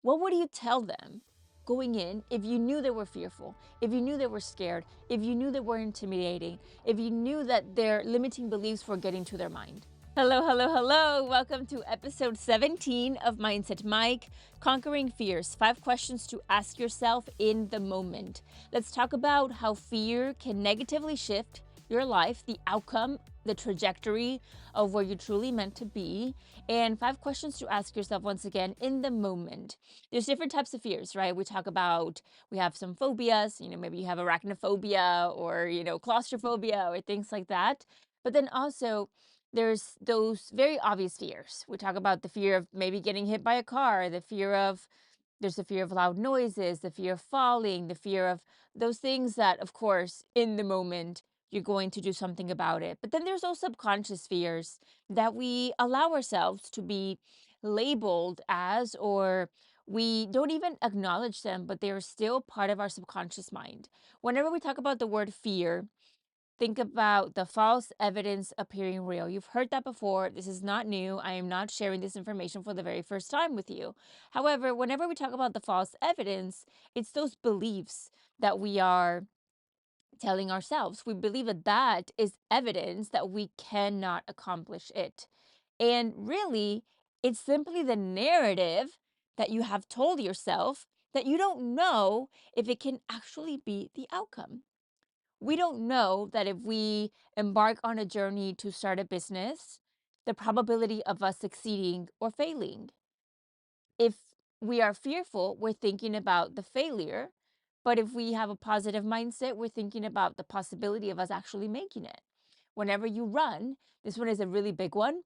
what would you tell them going in if you knew they were fearful, if you knew they were scared, if you knew they were intimidating, if you knew that their limiting beliefs were getting to their mind? Hello, hello, hello. Welcome to episode 17 of Mindset Mike, Conquering Fears, 5 questions to ask yourself in the moment. Let's talk about how fear can negatively shift your life, the outcome, the trajectory of where you're truly meant to be, and 5 questions to ask yourself once again in the moment. There's different types of fears, right? We have some phobias, maybe you have arachnophobia or, claustrophobia or things like that. But then also, there's those very obvious fears. We talk about the fear of maybe getting hit by a car, there's the fear of loud noises, the fear of falling, the fear of those things that, of course, in the moment, you're going to do something about it. But then there's those subconscious fears that we allow ourselves to be labeled as, or we don't even acknowledge them, but they're still part of our subconscious mind. Whenever we talk about the word fear, think about the false evidence appearing real. You've heard that before. This is not new. I am not sharing this information for the very first time with you. However, whenever we talk about the false evidence, it's those beliefs that we are telling ourselves. We believe that that is evidence that we cannot accomplish it. And really, it's simply the narrative that you have told yourself that you don't know if it can actually be the outcome. We don't know that if we embark on a journey to start a business, the probability of us succeeding or failing. If we are fearful, we're thinking about the failure. But if we have a positive mindset, we're thinking about the possibility of us actually making it. Whenever you run, this one is a really big one.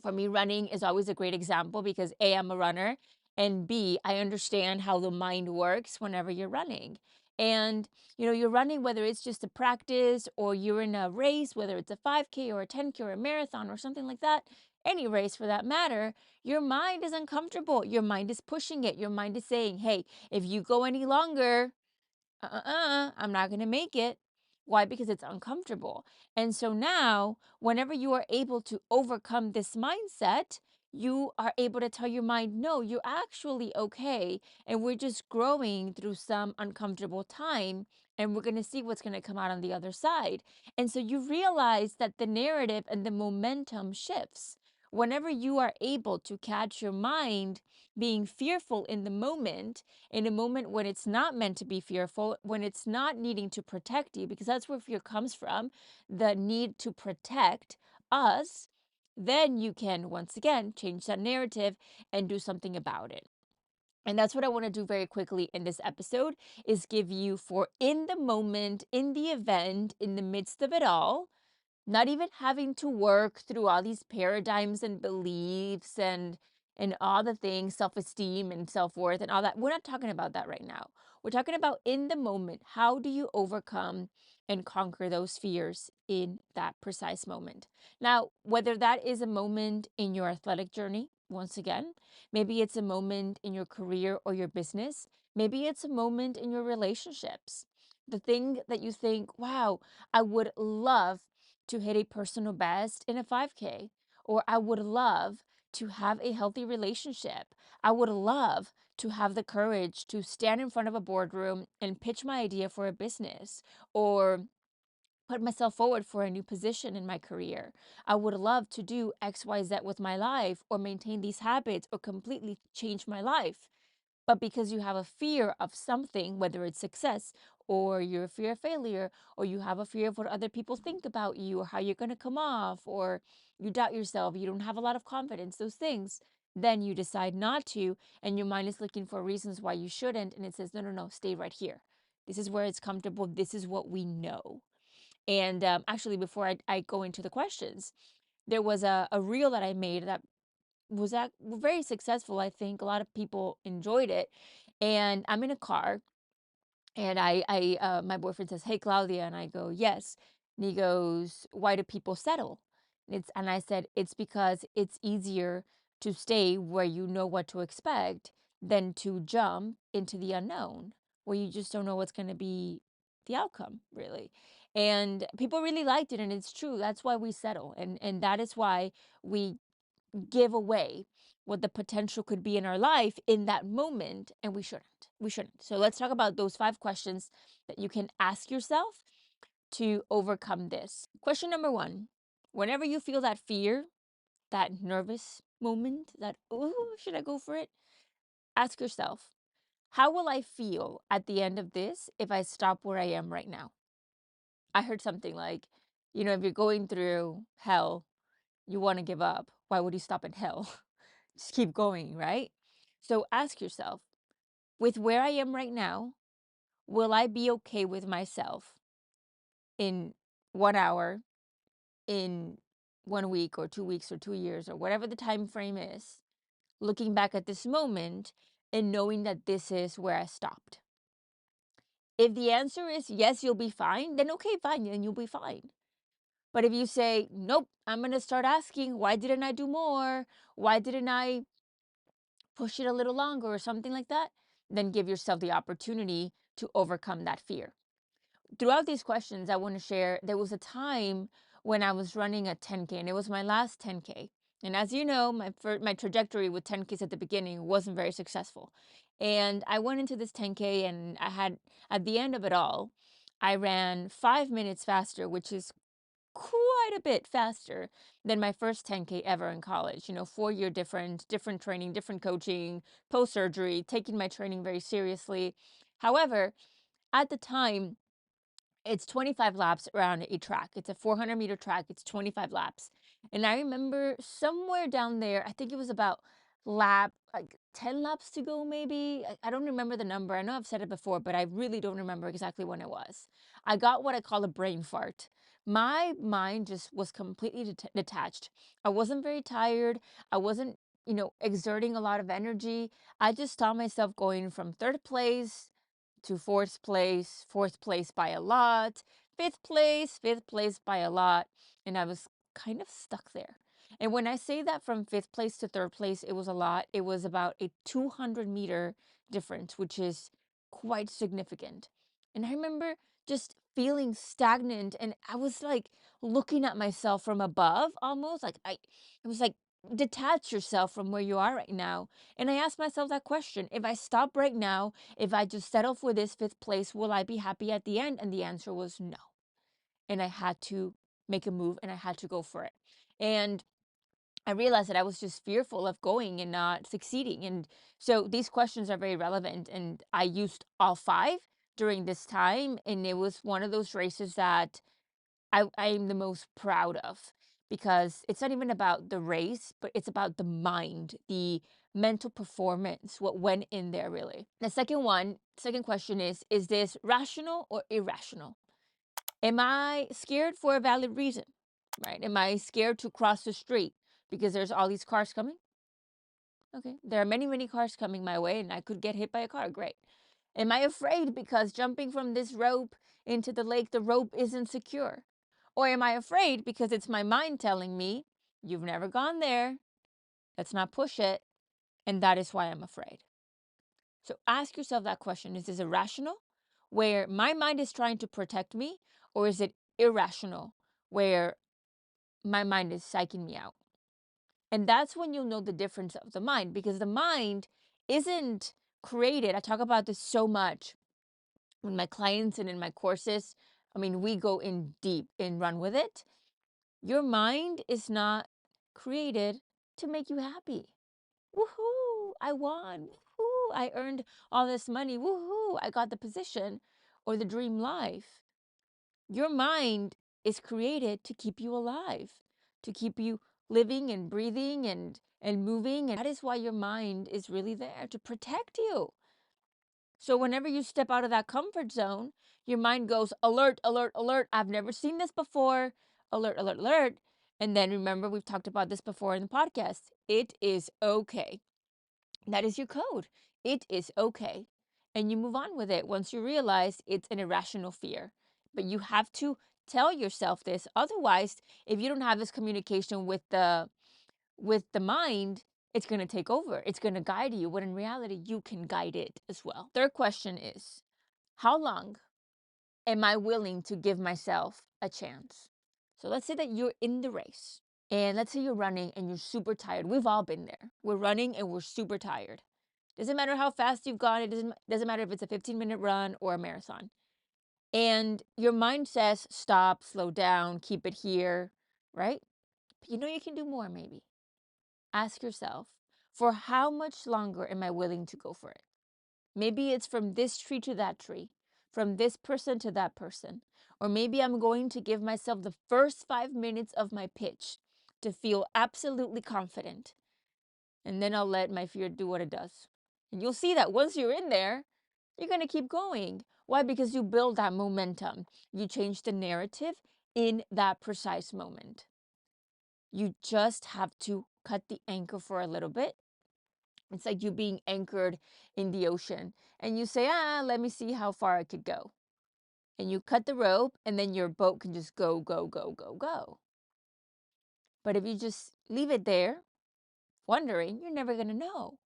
For me, running is always a great example because A, I'm a runner, and B, I understand how the mind works whenever you're running. And, you're running, whether it's just a practice or you're in a race, whether it's a 5K or a 10K or a marathon or something like that, any race for that matter, your mind is uncomfortable. Your mind is pushing it. Your mind is saying, hey, if you go any longer, I'm not going to make it. Why? Because it's uncomfortable. And so now, whenever you are able to overcome this mindset, you are able to tell your mind, no, you're actually okay. And we're just growing through some uncomfortable time. And we're going to see what's going to come out on the other side. And so you realize that the narrative and the momentum shifts. Whenever you are able to catch your mind being fearful in a moment when it's not meant to be fearful, when it's not needing to protect you, because that's where fear comes from, the need to protect us, then you can once again change that narrative and do something about it. And that's what I want to do very quickly in this episode is give you for in the moment, in the event, in the midst of it all, not even having to work through all these paradigms and beliefs and all the things, self-esteem and self-worth and all that. We're not talking about that right now. We're talking about in the moment. How do you overcome and conquer those fears in that precise moment? Now, whether that is a moment in your athletic journey, once again, maybe it's a moment in your career or your business, maybe it's a moment in your relationships. The thing that you think, wow, I would love to hit a personal best in a 5K, or I would love to have a healthy relationship. I would love to have the courage to stand in front of a boardroom and pitch my idea for a business or put myself forward for a new position in my career. I would love to do XYZ with my life or maintain these habits or completely change my life. But because you have a fear of something, whether it's success or you're a fear of failure, or you have a fear of what other people think about you or how you're going to come off, or you doubt yourself, you don't have a lot of confidence, those things, then you decide not to. And your mind is looking for reasons why you shouldn't. And it says, no, no, no, stay right here. This is where it's comfortable. This is what we know. And actually, before I go into the questions, there was a reel that I made that was very successful. I think a lot of people enjoyed it. And I'm in a car and my boyfriend says, "Hey, Claudia." And I go, "Yes." And he goes, "Why do people settle?" And I said, "It's because it's easier to stay where you know what to expect than to jump into the unknown where you just don't know what's going to be the outcome, really." And people really liked it. And it's true. That's why we settle. And that is why we give away what the potential could be in our life in that moment, and we shouldn't. We shouldn't. So let's talk about those 5 questions that you can ask yourself to overcome this. Question number 1. Whenever you feel that fear, that nervous moment, that, oh, should I go for it? Ask yourself, how will I feel at the end of this if I stop where I am right now? I heard something like, if you're going through hell, you want to give up. Why would you stop in hell? Just keep going, right? So ask yourself, with where I am right now, will I be okay with myself in 1 hour, in 1 week or 2 weeks or 2 years or whatever the time frame is, looking back at this moment and knowing that this is where I stopped? If the answer is yes, you'll be fine, then okay, fine, then you'll be fine. But if you say, nope, I'm going to start asking, why didn't I do more? Why didn't I push it a little longer or something like that? Then give yourself the opportunity to overcome that fear. Throughout these questions, I want to share there was a time when I was running a 10K, and it was my last 10K. And as you know, my trajectory with 10Ks at the beginning wasn't very successful. And I went into this 10K, and at the end of it all, I ran 5 minutes faster, which is quite a bit faster than my first 10K ever in college. 4 year different training, different coaching, post surgery, taking my training very seriously. However, at the time, it's 25 laps around a track. It's a 400-meter track. It's 25 laps. And I remember somewhere down there, I think it was about like 10 laps to go, maybe. I don't remember the number. I know I've said it before, but I really don't remember exactly when it was. I got what I call a brain fart. My mind just was completely detached. I wasn't very tired. I wasn't, exerting a lot of energy. I just saw myself going from third place to fourth place by a lot, fifth place by a lot. And I was kind of stuck there. And when I say that from fifth place to third place, it was a lot. It was about a 200-meter difference, which is quite significant. And I remember just feeling stagnant. And I was like looking at myself from above almost. It was like, detach yourself from where you are right now. And I asked myself that question: if I stop right now, if I just settle for this fifth place, will I be happy at the end? And the answer was no. And I had to make a move, and I had to go for it. And I realized that I was just fearful of going and not succeeding. And so these questions are very relevant. And I used all 5 during this time. And it was one of those races that I'm the most proud of, because it's not even about the race, but it's about the mind, the mental performance, what went in there really. The second question is this rational or irrational? Am I scared for a valid reason? Right? Am I scared to cross the street because there's all these cars coming? Okay. There are many, many cars coming my way and I could get hit by a car. Great. Am I afraid because jumping from this rope into the lake, the rope isn't secure? Or am I afraid because it's my mind telling me, you've never gone there, let's not push it, and that is why I'm afraid? So ask yourself that question. Is this irrational, where my mind is trying to protect me, or is it irrational, where my mind is psyching me out? And that's when you'll know the difference of the mind, because the mind isn't created. I talk about this so much with my clients and in my courses. I mean, we go in deep and run with it. Your mind is not created to make you happy. Woohoo, I won. Woohoo, I earned all this money. Woohoo, I got the position or the dream life. Your mind is created to keep you alive, to keep you living and breathing and moving. And that is why your mind is really there, to protect you. So whenever you step out of that comfort zone, your mind goes alert, alert, alert. I've never seen this before. Alert, alert, alert. And then remember, we've talked about this before in the podcast. It is okay. That is your code. It is okay. And you move on with it once you realize it's an irrational fear. But you have to tell yourself this. Otherwise, if you don't have this communication with the mind, it's going to take over. It's going to guide you, when in reality, you can guide it as well. Third question is, how long am I willing to give myself a chance? So let's say that you're in the race And let's say you're running and you're super tired. We've all been there. We're running and we're super tired. Doesn't matter how fast you've gone. It doesn't matter if it's a 15-minute run or a marathon. And your mind says, stop, slow down, keep it here, right? But you know you can do more maybe. Ask yourself, for how much longer am I willing to go for it? Maybe it's from this tree to that tree, from this person to that person. Or maybe I'm going to give myself the first 5 minutes of my pitch to feel absolutely confident. And then I'll let my fear do what it does. And you'll see that once you're in there, you're going to keep going. Why? Because you build that momentum. You change the narrative in that precise moment. You just have to cut the anchor for a little bit. It's like you being anchored in the ocean. And you say, let me see how far I could go. And you cut the rope, and then your boat can just go, go, go, go, go. But if you just leave it there, wondering, you're never going to know.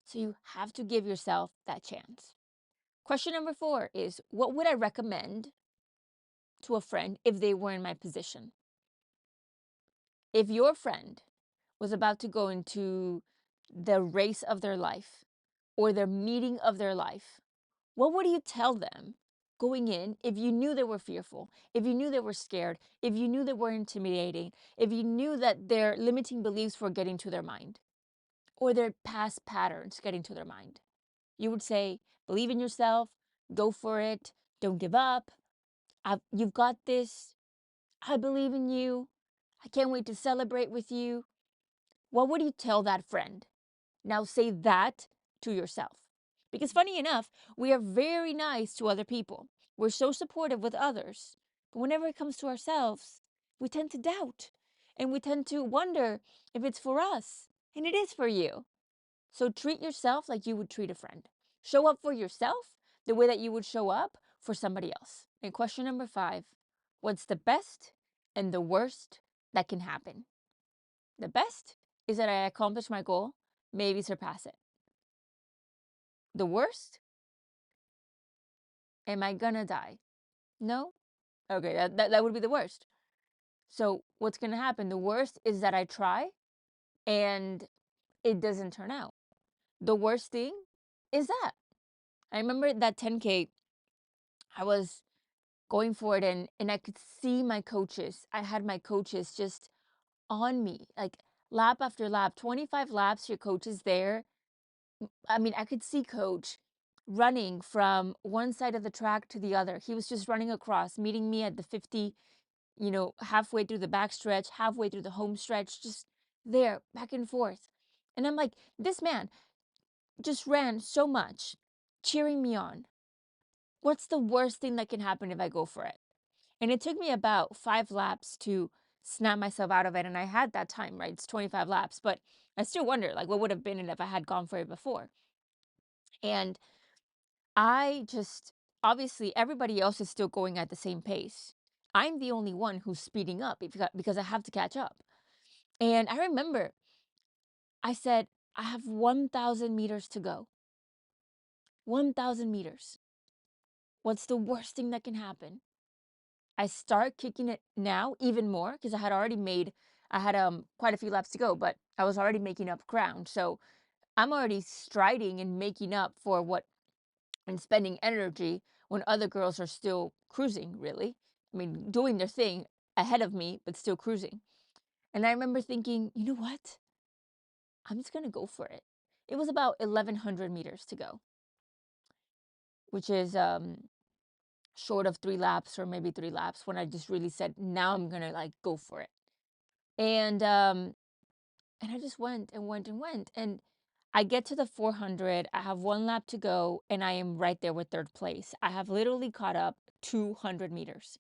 So you have to give yourself that chance. Question number 4 is, what would I recommend to a friend if they were in my position? If your friend was about to go into the race of their life or their meeting of their life, what would you tell them going in if you knew they were fearful, if you knew they were scared, if you knew they were intimidating, if you knew that their limiting beliefs were getting to their mind or their past patterns getting to their mind? You would say, believe in yourself, go for it, don't give up. You've got this. I believe in you. I can't wait to celebrate with you. What would you tell that friend? Now say that to yourself. Because funny enough, we are very nice to other people. We're so supportive with others. But whenever it comes to ourselves, we tend to doubt and we tend to wonder if it's for us. And it is for you. So treat yourself like you would treat a friend. Show up for yourself the way that you would show up for somebody else. And question number 5, what's the best and the worst that can happen? The best is that I accomplish my goal, maybe surpass it. The worst, am I gonna die? No? Okay, that would be the worst. So what's gonna happen? The worst is that I try and it doesn't turn out. The worst thing is that. I remember that 10K, I was going for it and I could see my coaches. I had my coaches just on me, like lap after lap, 25 laps, your coach is there. I mean, I could see coach running from one side of the track to the other. He was just running across, meeting me at the 50, halfway through the back stretch, halfway through the home stretch, just there, back and forth. And I'm like, this man just ran so much, cheering me on. What's the worst thing that can happen if I go for it? And it took me about 5 laps to snap myself out of it. And I had that time, right? It's 25 laps, but I still wonder, like, what would have been if I had gone for it before? And I just, obviously, everybody else is still going at the same pace. I'm the only one who's speeding up because I have to catch up. And I remember I said, I have 1,000 meters to go. 1,000 meters. What's the worst thing that can happen? I start kicking it now even more because I had quite a few laps to go, but I was already making up ground. So I'm already striding and making up for what and spending energy when other girls are still cruising, really. I mean, doing their thing ahead of me, but still cruising. And I remember thinking, you know what? I'm just going to go for it. It was about 1,100 meters to go, which is short of 3 laps or maybe 3 laps when I just really said, now I'm going to like go for it. And I just went and went and went. And I get to the 400. I have 1 lap to go, and I am right there with third place. I have literally caught up 200 meters.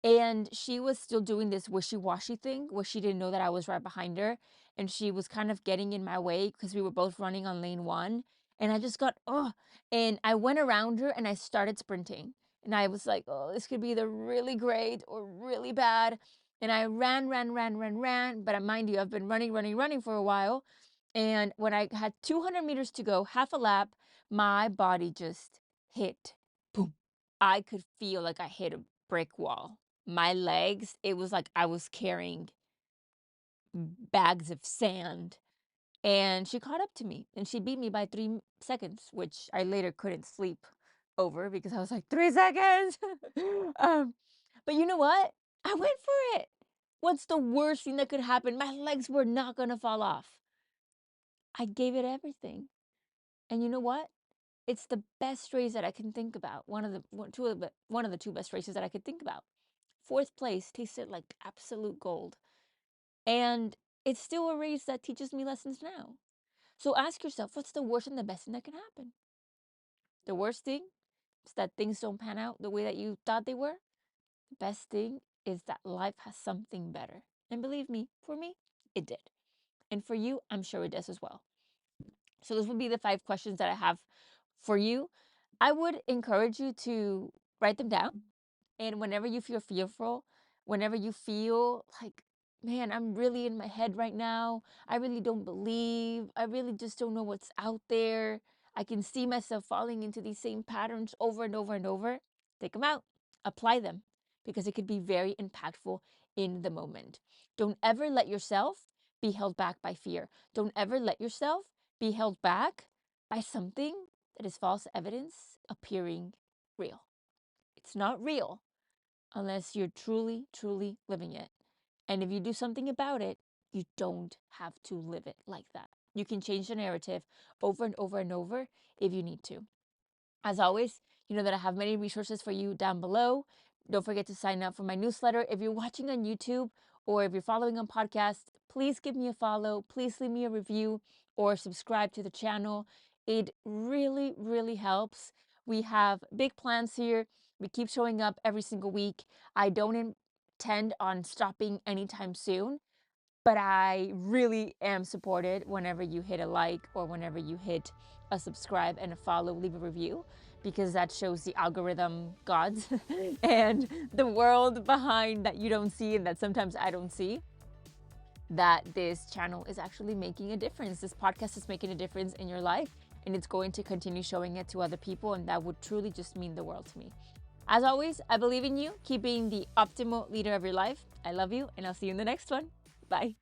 And she was still doing this wishy-washy thing where she didn't know that I was right behind her. And she was kind of getting in my way because we were both running on lane 1. And I just got, oh, and I went around her and I started sprinting. And I was like, oh, this could be either really great or really bad. And I ran, ran, ran, ran, ran. But mind you, I've been running, running, running for a while. And when I had 200 meters to go, half a lap, my body just hit. Boom. I could feel like I hit a brick wall. My legs, it was like I was carrying bags of sand. And she caught up to me and she beat me by 3 seconds, which I later couldn't sleep over because I was like, 3 seconds. um, but you know what? I went for it. What's the worst thing that could happen? My legs were not going to fall off. I gave it everything. And you know what? It's the best race that I can think about. One of the two best races that I could think about. Fourth place tasted like absolute gold. And it's still a race that teaches me lessons now. So ask yourself, what's the worst and the best thing that can happen? The worst thing is that things don't pan out the way that you thought they were. The best thing is that life has something better. And believe me, for me, it did. And for you, I'm sure it does as well. So those would be the 5 questions that I have for you. I would encourage you to write them down. And whenever you feel fearful, whenever you feel like, man, I'm really in my head right now, I really don't believe, I really just don't know what's out there, I can see myself falling into these same patterns over and over and over, take them out, apply them, because it could be very impactful in the moment. Don't ever let yourself be held back by fear. Don't ever let yourself be held back by something that is false evidence appearing real. It's not real unless you're truly, truly living it. And if you do something about it, you don't have to live it like that. You can change the narrative over and over and over if you need to. As always, you know that I have many resources for you down below. Don't forget to sign up for my newsletter. If you're watching on YouTube or if you're following on podcast, please give me a follow. Please leave me a review or subscribe to the channel. It really, really helps. We have big plans here. We keep showing up every single week. I don't intend on stopping anytime soon, but I really am supported whenever you hit a like or whenever you hit a subscribe and a follow, leave a review, because that shows the algorithm gods and the world behind that you don't see and that sometimes I don't see, that this channel is actually making a difference. This podcast is making a difference in your life, and it's going to continue showing it to other people, and that would truly just mean the world to me. As always, I believe in you. Keep being the optimal leader of your life. I love you, and I'll see you in the next one. Bye.